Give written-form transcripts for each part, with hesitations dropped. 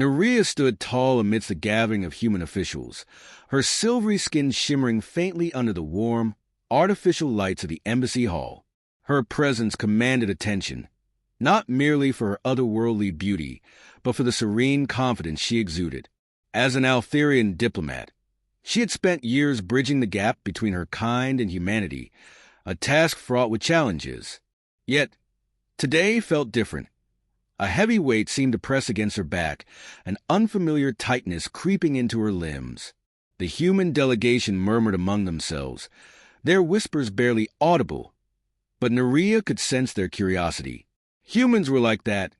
Narration stood tall amidst the gathering of human officials, her silvery skin shimmering faintly under the warm, artificial lights of the embassy hall. Her presence commanded attention, not merely for her otherworldly beauty, but for the serene confidence she exuded. As an Altherian diplomat, she had spent years bridging the gap between her kind and humanity, a task fraught with challenges. Yet, today felt different. A heavy weight seemed to press against her back, an unfamiliar tightness creeping into her limbs. The human delegation murmured among themselves, their whispers barely audible, but Narration could sense their curiosity. Humans were like that,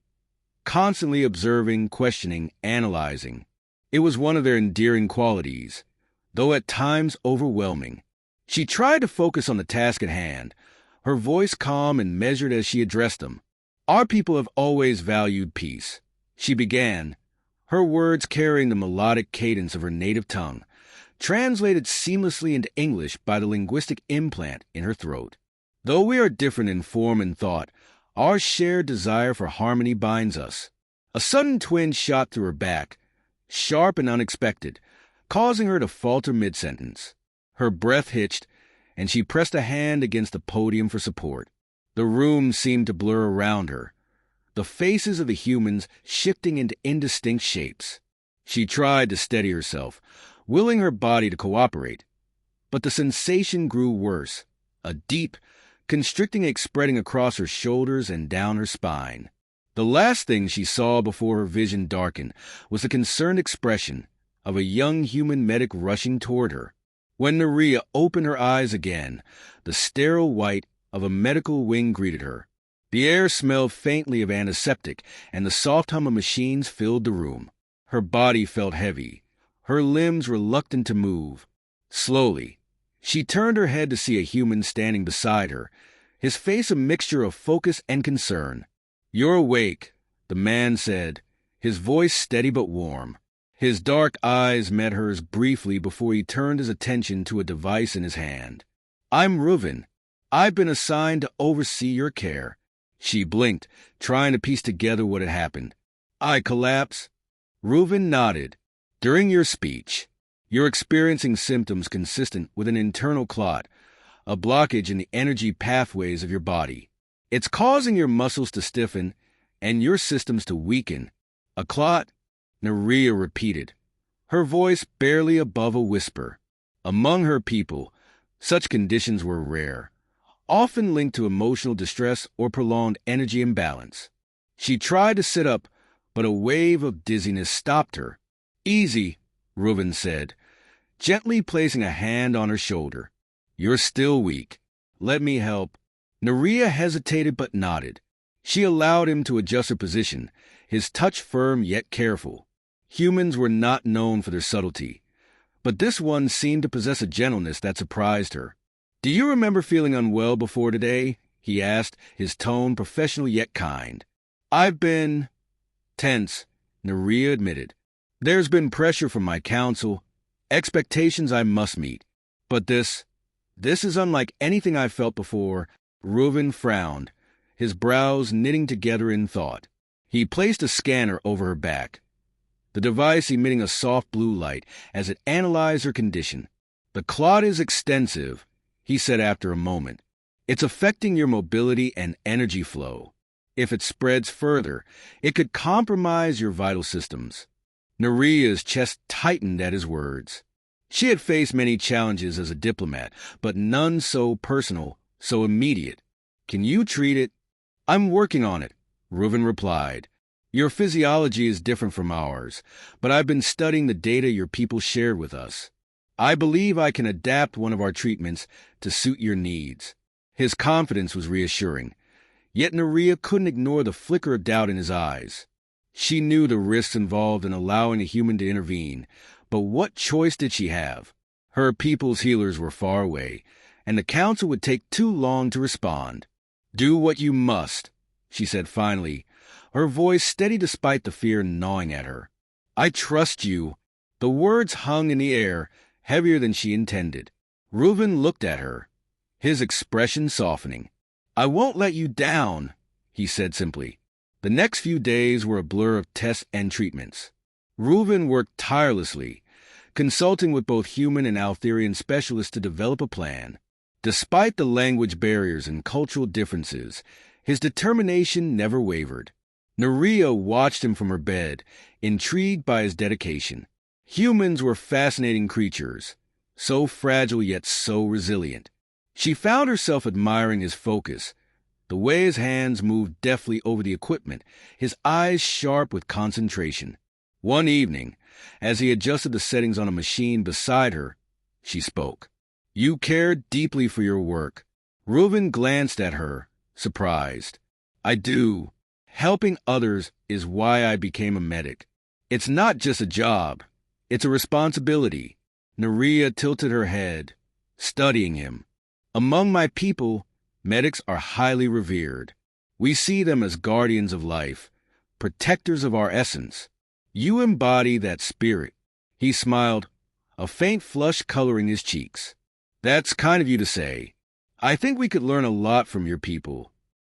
constantly observing, questioning, analyzing. It was one of their endearing qualities, though at times overwhelming. She tried to focus on the task at hand, her voice calm and measured as she addressed them. Our people have always valued peace, she began, her words carrying the melodic cadence of her native tongue, translated seamlessly into English by the linguistic implant in her throat. Though we are different in form and thought, our shared desire for harmony binds us. A sudden twinge shot through her back, sharp and unexpected, causing her to falter mid-sentence. Her breath hitched, and she pressed a hand against the podium for support. The room seemed to blur around her, the faces of the humans shifting into indistinct shapes. She tried to steady herself, willing her body to cooperate, but the sensation grew worse, a deep, constricting ache spreading across her shoulders and down her spine. The last thing she saw before her vision darkened was the concerned expression of a young human medic rushing toward her. When Narration opened her eyes again, the sterile white of a medical wing greeted her. The air smelled faintly of antiseptic, and the soft hum of machines filled the room. Her body felt heavy, her limbs reluctant to move. Slowly, she turned her head to see a human standing beside her, his face a mixture of focus and concern. "You're awake," the man said, his voice steady but warm. His dark eyes met hers briefly before he turned his attention to a device in his hand. "I'm Reuven. I've been assigned to oversee your care." She blinked, trying to piece together what had happened. "I collapse?" Reuven nodded. "During your speech, you're experiencing symptoms consistent with an internal clot, a blockage in the energy pathways of your body. It's causing your muscles to stiffen and your systems to weaken." "A clot?" Narration repeated, her voice barely above a whisper. Among her people, such conditions were rare, often linked to emotional distress or prolonged energy imbalance. She tried to sit up, but a wave of dizziness stopped her. "Easy," Reuven said, gently placing a hand on her shoulder. "You're still weak. Let me help." Narration hesitated but nodded. She allowed him to adjust her position, his touch firm yet careful. Humans were not known for their subtlety, but this one seemed to possess a gentleness that surprised her. "Do you remember feeling unwell before today?" he asked, his tone professional yet kind. "I've been tense," Narration admitted. "There's been pressure from my council, expectations I must meet. But this is unlike anything I've felt before." Reuven frowned, his brows knitting together in thought. He placed a scanner over her back, the device emitting a soft blue light as it analyzed her condition. "The clot is extensive," he said after a moment. "It's affecting your mobility and energy flow. If it spreads further, it could compromise your vital systems." Naria's chest tightened at his words. She had faced many challenges as a diplomat, but none so personal, so immediate. "Can you treat it?" "I'm working on it," Reuven replied. "Your physiology is different from ours, but I've been studying the data your people shared with us. I believe I can adapt one of our treatments to suit your needs." His confidence was reassuring, yet Narration couldn't ignore the flicker of doubt in his eyes. She knew the risks involved in allowing a human to intervene, but what choice did she have? Her people's healers were far away, and the council would take too long to respond. "Do what you must," she said finally, her voice steady despite the fear gnawing at her. "I trust you." The words hung in the air, heavier than she intended. Reuven looked at her, his expression softening. "I won't let you down," he said simply. The next few days were a blur of tests and treatments. Reuven worked tirelessly, consulting with both human and Altherian specialists to develop a plan. Despite the language barriers and cultural differences, his determination never wavered. Naria watched him from her bed, intrigued by his dedication. Humans were fascinating creatures, so fragile yet so resilient. She found herself admiring his focus, the way his hands moved deftly over the equipment, his eyes sharp with concentration. One evening, as he adjusted the settings on a machine beside her, she spoke. "You care deeply for your work." Reuven glanced at her, surprised. "I do. Helping others is why I became a medic. It's not just a job. It's a responsibility." Naria tilted her head, studying him. "Among my people, medics are highly revered. We see them as guardians of life, protectors of our essence. You embody that spirit." He smiled, a faint flush coloring his cheeks. "That's kind of you to say. I think we could learn a lot from your people."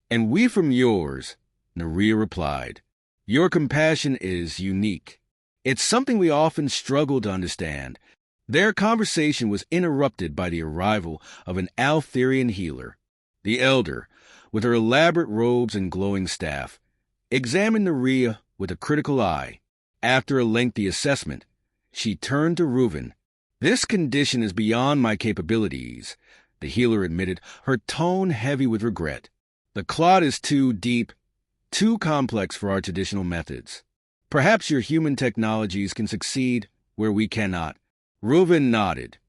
"And we from yours," Naria replied. "Your compassion is unique. It's something we often struggle to understand." Their conversation was interrupted by the arrival of an Altherian healer. The elder, with her elaborate robes and glowing staff, examined Naria with a critical eye. After a lengthy assessment, she turned to Reuven. "This condition is beyond my capabilities," the healer admitted, her tone heavy with regret. "The clot is too deep, too complex for our traditional methods. Perhaps your human technologies can succeed where we cannot." Reuven nodded,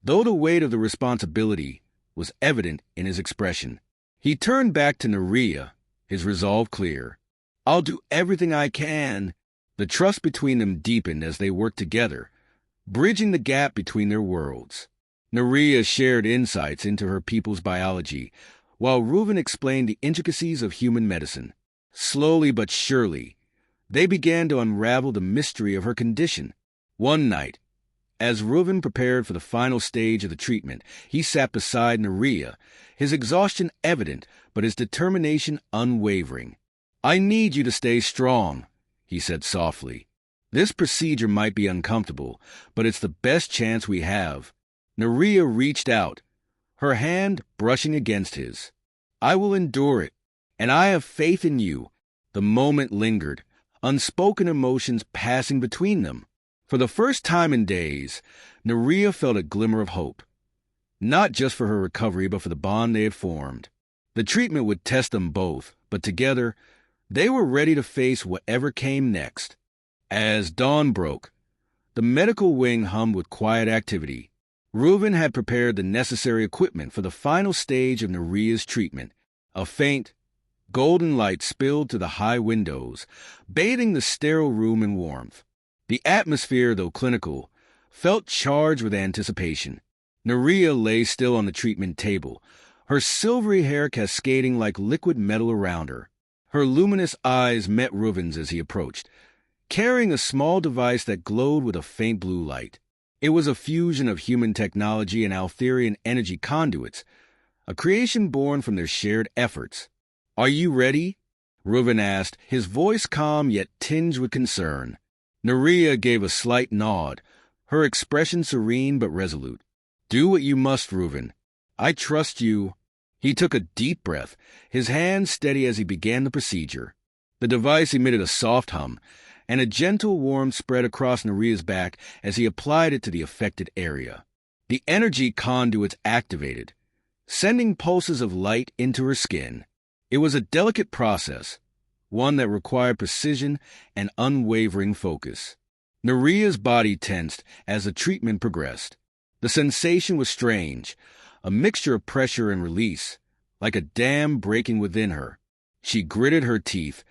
though the weight of the responsibility was evident in his expression. He turned back to Naria, his resolve clear. "I'll do everything I can." The trust between them deepened as they worked together, bridging the gap between their worlds. Naria shared insights into her people's biology, while Reuven explained the intricacies of human medicine. Slowly but surely, they began to unravel the mystery of her condition. One night, as Reuven prepared for the final stage of the treatment, he sat beside Naria, his exhaustion evident but his determination unwavering. "I need you to stay strong," he said softly. "This procedure might be uncomfortable, but it's the best chance we have." Naria reached out, her hand brushing against his. "I will endure it, and I have faith in you." The moment lingered, unspoken emotions passing between them. For the first time in days, Naria felt a glimmer of hope, not just for her recovery but for the bond they had formed. The treatment would test them both, but together, they were ready to face whatever came next. As dawn broke, the medical wing hummed with quiet activity. Reuven had prepared the necessary equipment for the final stage of Naria's treatment. A faint, golden light spilled through the high windows, bathing the sterile room in warmth. The atmosphere, though clinical, felt charged with anticipation. Naria lay still on the treatment table, her silvery hair cascading like liquid metal around her. Her luminous eyes met Reuven's as he approached, carrying a small device that glowed with a faint blue light. It was a fusion of human technology and Altherian energy conduits, a creation born from their shared efforts. "Are you ready?" Reuven asked, his voice calm yet tinged with concern. Naria gave a slight nod, her expression serene but resolute. "Do what you must, Reuven. I trust you." He took a deep breath, his hands steady as he began the procedure. The device emitted a soft hum, and a gentle warmth spread across Naria's back as he applied it to the affected area. The energy conduits activated, sending pulses of light into her skin. It was a delicate process, one that required precision and unwavering focus. Naria's body tensed as the treatment progressed. The sensation was strange, a mixture of pressure and release, like a dam breaking within her. She gritted her teeth,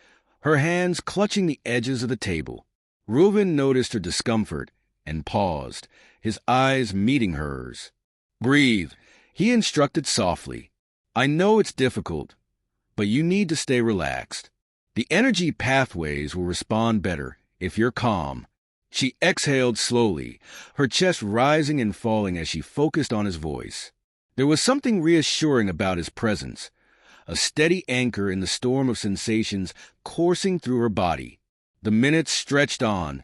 her hands clutching the edges of the table. Reuven noticed her discomfort and paused, his eyes meeting hers. "Breathe," he instructed softly. "I know it's difficult, but you need to stay relaxed. The energy pathways will respond better if you're calm." She exhaled slowly, her chest rising and falling as she focused on his voice. There was something reassuring about his presence, a steady anchor in the storm of sensations coursing through her body. The minutes stretched on,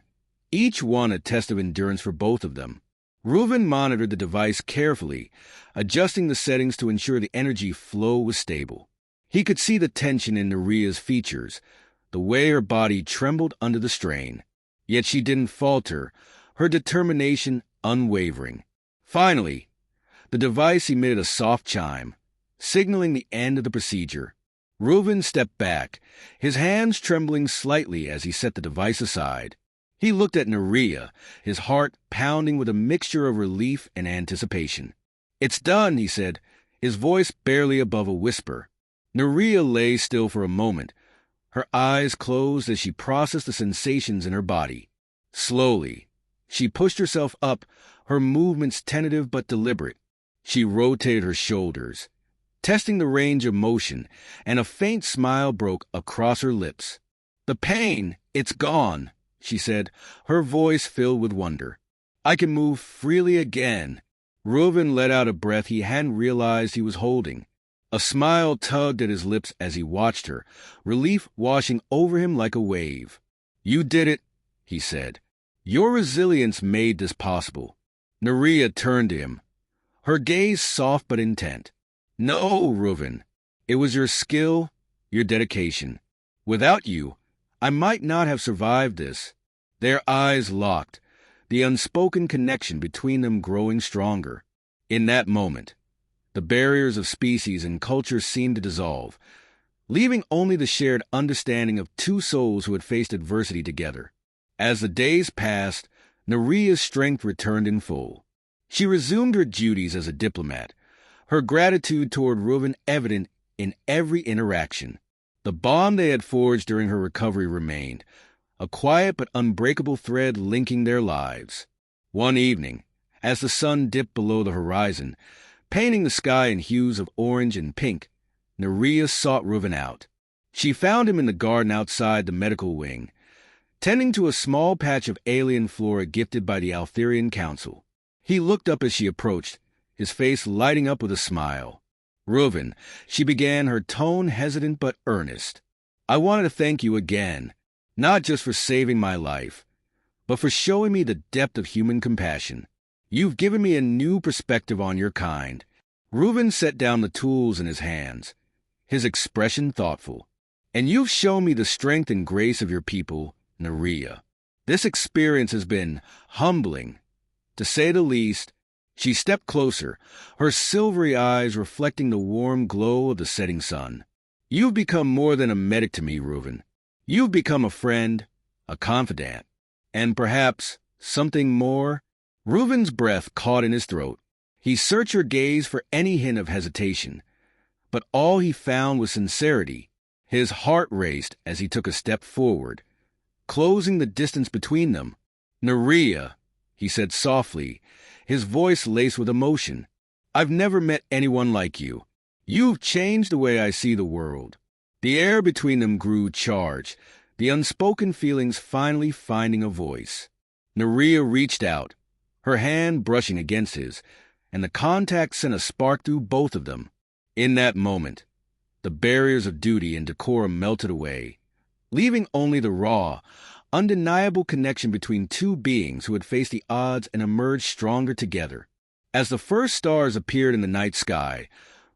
each one a test of endurance for both of them. Reuven monitored the device carefully, adjusting the settings to ensure the energy flow was stable. He could see the tension in Neria's features, the way her body trembled under the strain. Yet she didn't falter, her determination unwavering. Finally, the device emitted a soft chime, signaling the end of the procedure. Reuven stepped back, his hands trembling slightly as he set the device aside. He looked at Neria, his heart pounding with a mixture of relief and anticipation. "It's done," he said, his voice barely above a whisper. Neria lay still for a moment, her eyes closed as she processed the sensations in her body. Slowly, she pushed herself up, her movements tentative but deliberate. She rotated her shoulders, testing the range of motion, and a faint smile broke across her lips. "The pain, it's gone," she said, her voice filled with wonder. "I can move freely again." Reuven let out a breath he hadn't realized he was holding. A smile tugged at his lips as he watched her, relief washing over him like a wave. "You did it," he said. "Your resilience made this possible." Neria turned to him, her gaze soft but intent. "No, Reuven. It was your skill, your dedication. Without you, I might not have survived this." Their eyes locked, the unspoken connection between them growing stronger. In that moment, the barriers of species and culture seemed to dissolve, leaving only the shared understanding of two souls who had faced adversity together. As the days passed, Neria's strength returned in full. She resumed her duties as a diplomat, her gratitude toward Reuven evident in every interaction. The bond they had forged during her recovery remained, a quiet but unbreakable thread linking their lives. One evening, as the sun dipped below the horizon, painting the sky in hues of orange and pink, Neria sought Reuven out. She found him in the garden outside the medical wing, tending to a small patch of alien flora gifted by the Altherian Council. He looked up as she approached, his face lighting up with a smile. "Reuven," she began, her tone hesitant but earnest, "I wanted to thank you again, not just for saving my life, but for showing me the depth of human compassion. You've given me a new perspective on your kind." Reuven set down the tools in his hands, his expression thoughtful. "And you've shown me the strength and grace of your people, Neria. This experience has been humbling, to say the least." She stepped closer, her silvery eyes reflecting the warm glow of the setting sun. "You've become more than a medic to me, Reuven. You've become a friend, a confidant, and perhaps something more." Reuven's breath caught in his throat. He searched her gaze for any hint of hesitation, but all he found was sincerity. His heart raced as he took a step forward, closing the distance between them. "Neria," he said softly, his voice laced with emotion, "I've never met anyone like you. You've changed the way I see the world." The air between them grew charged, the unspoken feelings finally finding a voice. Neria reached out, her hand brushing against his, and the contact sent a spark through both of them. In that moment, the barriers of duty and decorum melted away, leaving only the raw, undeniable connection between two beings who had faced the odds and emerged stronger together. As the first stars appeared in the night sky,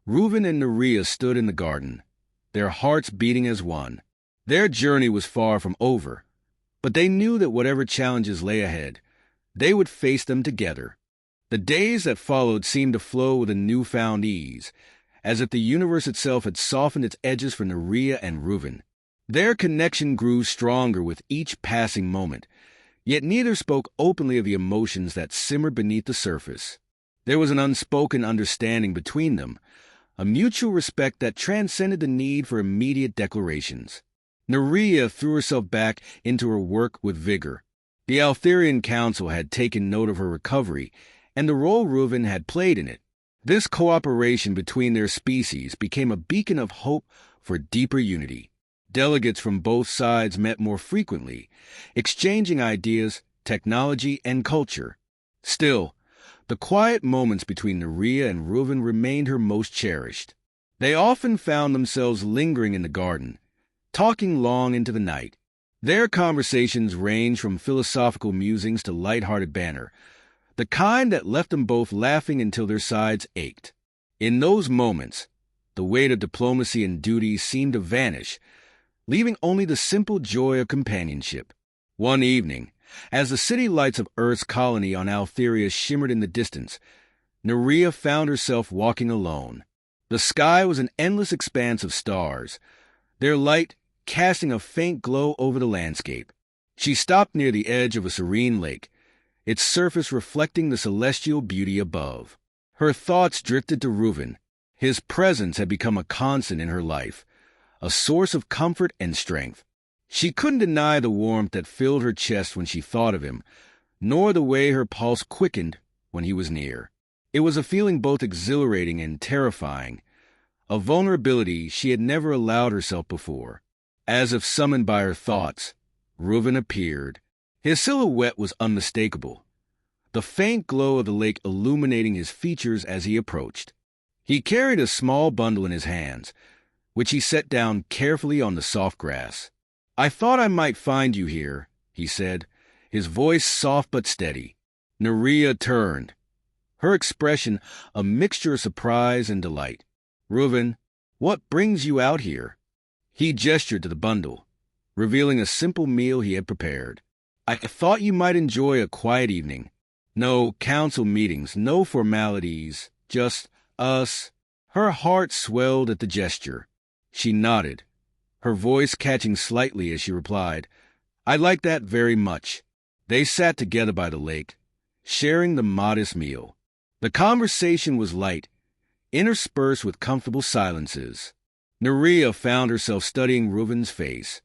Reuven and Neria stood in the garden, their hearts beating as one. Their journey was far from over, but they knew that whatever challenges lay ahead, they would face them together. The days that followed seemed to flow with a newfound ease, as if the universe itself had softened its edges for Neria and Reuven. Their connection grew stronger with each passing moment, yet neither spoke openly of the emotions that simmered beneath the surface. There was an unspoken understanding between them, a mutual respect that transcended the need for immediate declarations. Neria threw herself back into her work with vigor. The Altherian Council had taken note of her recovery and the role Reuven had played in it. This cooperation between their species became a beacon of hope for deeper unity. Delegates from both sides met more frequently, exchanging ideas, technology, and culture. Still, the quiet moments between Neria and Reuven remained her most cherished. They often found themselves lingering in the garden, talking long into the night, Their conversations ranged from philosophical musings to light-hearted banter, the kind that left them both laughing until their sides ached. In those moments, the weight of diplomacy and duty seemed to vanish, leaving only the simple joy of companionship. One evening, as the city lights of Earth's colony on Altheria shimmered in the distance, Narration found herself walking alone. The sky was an endless expanse of stars, their light casting a faint glow over the landscape. She stopped near the edge of a serene lake, its surface reflecting the celestial beauty above. Her thoughts drifted to Reuven. His presence had become a constant in her life, a source of comfort and strength. She couldn't deny the warmth that filled her chest when she thought of him, nor the way her pulse quickened when he was near. It was a feeling both exhilarating and terrifying, a vulnerability she had never allowed herself before. As if summoned by her thoughts, Reuven appeared. His silhouette was unmistakable, the faint glow of the lake illuminating his features as he approached. He carried a small bundle in his hands, which he set down carefully on the soft grass. "I thought I might find you here," he said, his voice soft but steady. Narration turned, her expression a mixture of surprise and delight. "Reuven, what brings you out here?" He gestured to the bundle, revealing a simple meal he had prepared. "I thought you might enjoy a quiet evening. No council meetings, no formalities, just us." Her heart swelled at the gesture. She nodded, her voice catching slightly as she replied, "I like that very much." They sat together by the lake, sharing the modest meal. The conversation was light, interspersed with comfortable silences. Narration found herself studying Reuven's face,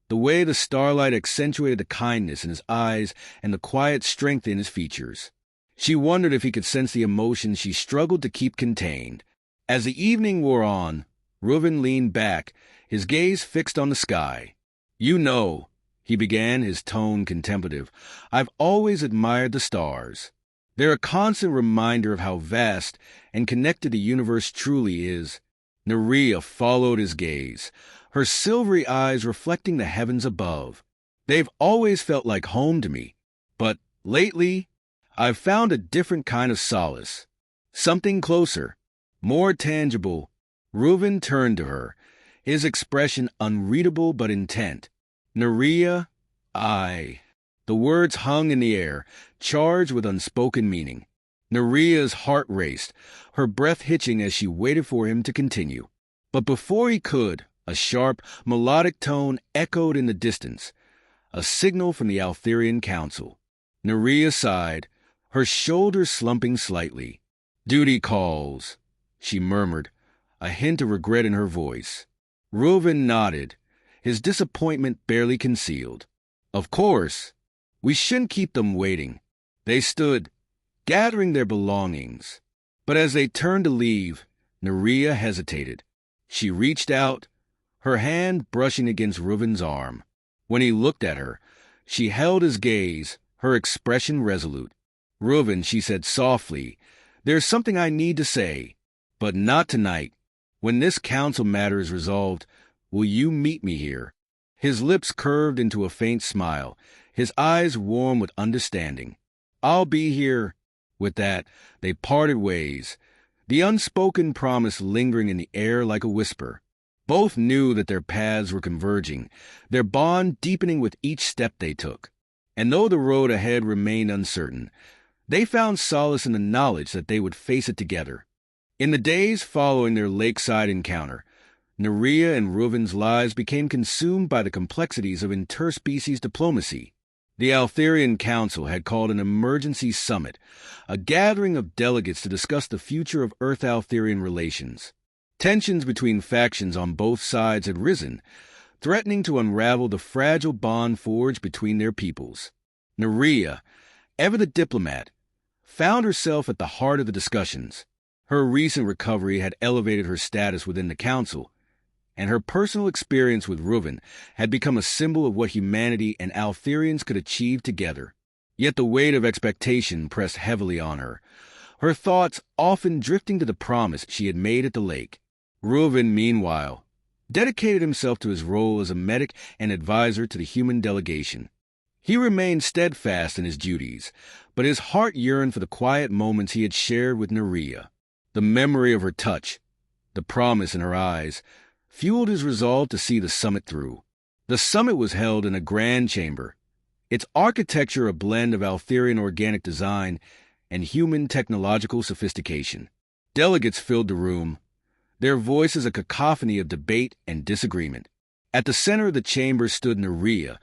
the way the starlight accentuated the kindness in his eyes and the quiet strength in his features. She wondered if he could sense the emotions she struggled to keep contained. As the evening wore on, Reuven leaned back, his gaze fixed on the sky. "You know," he began, his tone contemplative, "I've always admired the stars. They're a constant reminder of how vast and connected the universe truly is." Narration followed his gaze, her silvery eyes reflecting the heavens above. "They've always felt like home to me, but lately I've found a different kind of solace. Something closer, more tangible." Reuven turned to her, his expression unreadable but intent. "Narration, I..." The words hung in the air, charged with unspoken meaning. Naria's heart raced, her breath hitching as she waited for him to continue. But before he could, a sharp, melodic tone echoed in the distance, a signal from the Altherian Council. Narration sighed, her shoulders slumping slightly. "Duty calls," she murmured, a hint of regret in her voice. Reuven nodded, his disappointment barely concealed. "Of course. We shouldn't keep them waiting." They stood, gathering their belongings. But as they turned to leave, Narration hesitated. She reached out, her hand brushing against Reuven's arm. When he looked at her, she held his gaze, her expression resolute. "Reuven," she said softly, "there's something I need to say, but not tonight. When this council matter is resolved, will you meet me here?" His lips curved into a faint smile, his eyes warm with understanding. "I'll be here." With that, they parted ways, the unspoken promise lingering in the air like a whisper. Both knew that their paths were converging, their bond deepening with each step they took. And though the road ahead remained uncertain, they found solace in the knowledge that they would face it together. In the days following their lakeside encounter, Narration and Reuven's lives became consumed by the complexities of interspecies diplomacy. The Altherian Council had called an emergency summit, a gathering of delegates to discuss the future of Earth-Altherian relations. Tensions between factions on both sides had risen, threatening to unravel the fragile bond forged between their peoples. Narration, ever the diplomat, found herself at the heart of the discussions. Her recent recovery had elevated her status within the Council, and her personal experience with Reuven had become a symbol of what humanity and Altherians could achieve together. Yet the weight of expectation pressed heavily on her, her thoughts often drifting to the promise she had made at the lake. Reuven, meanwhile, dedicated himself to his role as a medic and advisor to the human delegation. He remained steadfast in his duties, but his heart yearned for the quiet moments he had shared with Narration. The memory of her touch, the promise in her eyes, fueled his resolve to see the summit through. The summit was held in a grand chamber, its architecture a blend of Altherian organic design and human technological sophistication. Delegates filled the room, their voices a cacophony of debate and disagreement. At the center of the chamber stood Narration,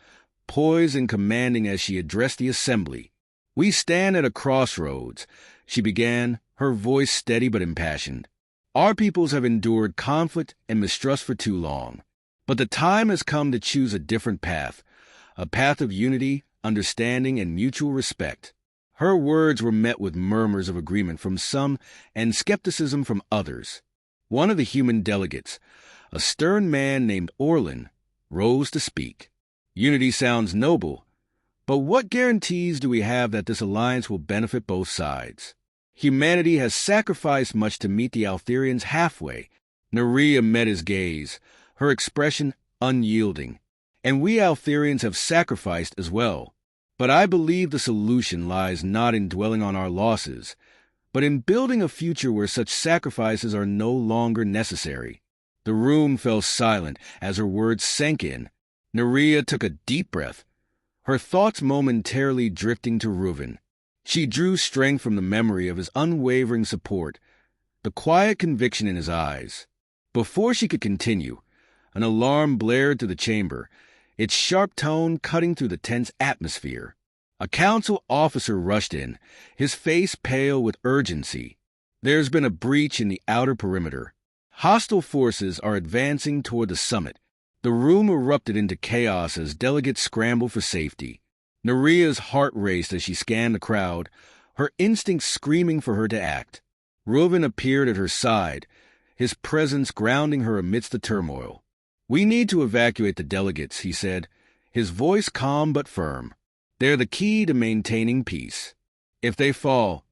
poised and commanding as she addressed the assembly. "We stand at a crossroads," she began, her voice steady but impassioned. "Our peoples have endured conflict and mistrust for too long, but the time has come to choose a different path, a path of unity, understanding, and mutual respect." Her words were met with murmurs of agreement from some and skepticism from others. One of the human delegates, a stern man named Orlin, rose to speak. "Unity sounds noble, but what guarantees do we have that this alliance will benefit both sides? Humanity has sacrificed much to meet the Altherians halfway." Narration met his gaze, her expression unyielding. "And we Altherians have sacrificed as well. But I believe the solution lies not in dwelling on our losses, but in building a future where such sacrifices are no longer necessary." The room fell silent as her words sank in. Narration took a deep breath, her thoughts momentarily drifting to Reuven. She drew strength from the memory of his unwavering support, the quiet conviction in his eyes. Before she could continue, an alarm blared through the chamber, its sharp tone cutting through the tense atmosphere. A council officer rushed in, his face pale with urgency. "There's been a breach in the outer perimeter. Hostile forces are advancing toward the summit." The room erupted into chaos as delegates scrambled for safety. Naria's heart raced as she scanned the crowd, her instincts screaming for her to act. Reuven appeared at her side, his presence grounding her amidst the turmoil. "We need to evacuate the delegates," he said, his voice calm but firm. "They're the key to maintaining peace. If they fall,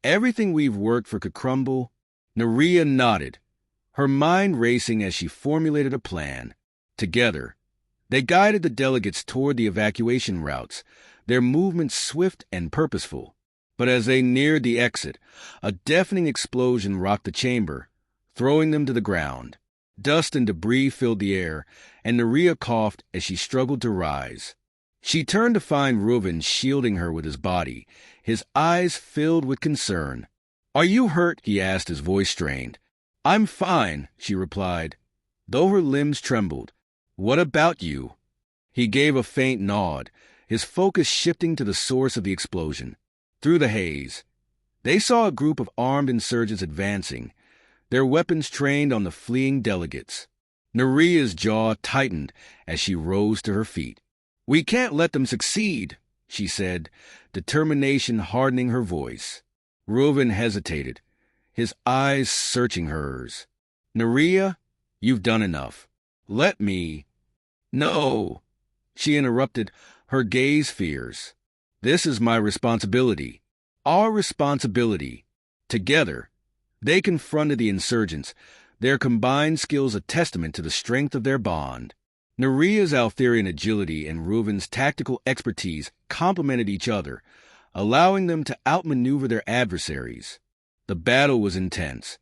everything we've worked for could crumble." Narration nodded, her mind racing as she formulated a plan. Together, they guided the delegates toward the evacuation routes, their movements swift and purposeful. But as they neared the exit, a deafening explosion rocked the chamber, throwing them to the ground. Dust and debris filled the air, and Narration coughed as she struggled to rise. She turned to find Reuven shielding her with his body, his eyes filled with concern. "Are you hurt?" he asked, his voice strained. "I'm fine," she replied, though her limbs trembled. "What about you?" He gave a faint nod, his focus shifting to the source of the explosion. Through the haze, they saw a group of armed insurgents advancing, their weapons trained on the fleeing delegates. Naria's jaw tightened as she rose to her feet. "We can't let them succeed," she said, determination hardening her voice. Reuven hesitated, his eyes searching hers. "Narration, you've done enough. Let me—" "No," she interrupted, her gaze fierce. "This is my responsibility. Our responsibility. Together." They confronted the insurgents, their combined skills a testament to the strength of their bond. Naria's Altherian agility and Reuven's tactical expertise complemented each other, allowing them to outmaneuver their adversaries. The battle was intense,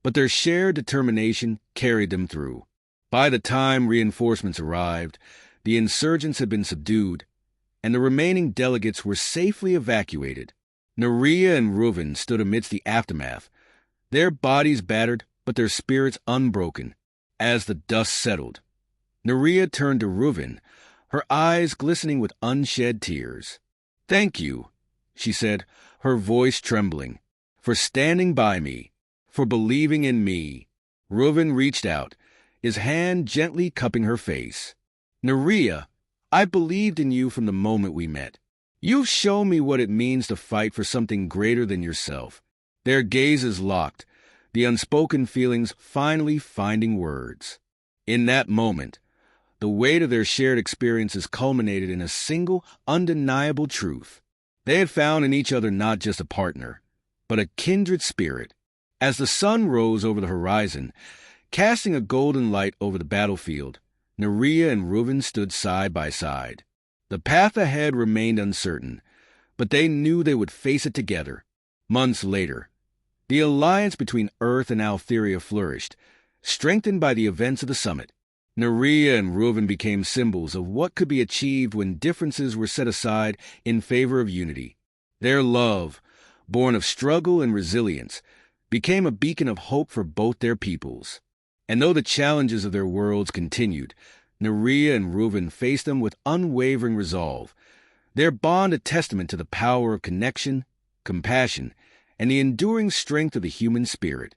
but their shared determination carried them through. By the time reinforcements arrived, the insurgents had been subdued, and the remaining delegates were safely evacuated. Narration and Reuven stood amidst the aftermath, their bodies battered but their spirits unbroken. As the dust settled, Narration turned to Reuven, her eyes glistening with unshed tears. "Thank you," she said, her voice trembling, "for standing by me, for believing in me." Reuven reached out, his hand gently cupping her face. "Narration, I believed in you from the moment we met. You've shown me what it means to fight for something greater than yourself." Their gazes locked, the unspoken feelings finally finding words. In that moment, the weight of their shared experiences culminated in a single, undeniable truth. They had found in each other not just a partner, but a kindred spirit. As the sun rose over the horizon, Casting a golden light over the battlefield, Nerea and Reuven stood side by side. The path ahead remained uncertain, but they knew they would face it together. Months later, the alliance between Earth and Altheria flourished, strengthened by the events of the summit. Nerea and Reuven became symbols of what could be achieved when differences were set aside in favor of unity. Their love, born of struggle and resilience, became a beacon of hope for both their peoples. And though the challenges of their worlds continued, Nerea and Reuven faced them with unwavering resolve, their bond a testament to the power of connection, compassion, and the enduring strength of the human spirit.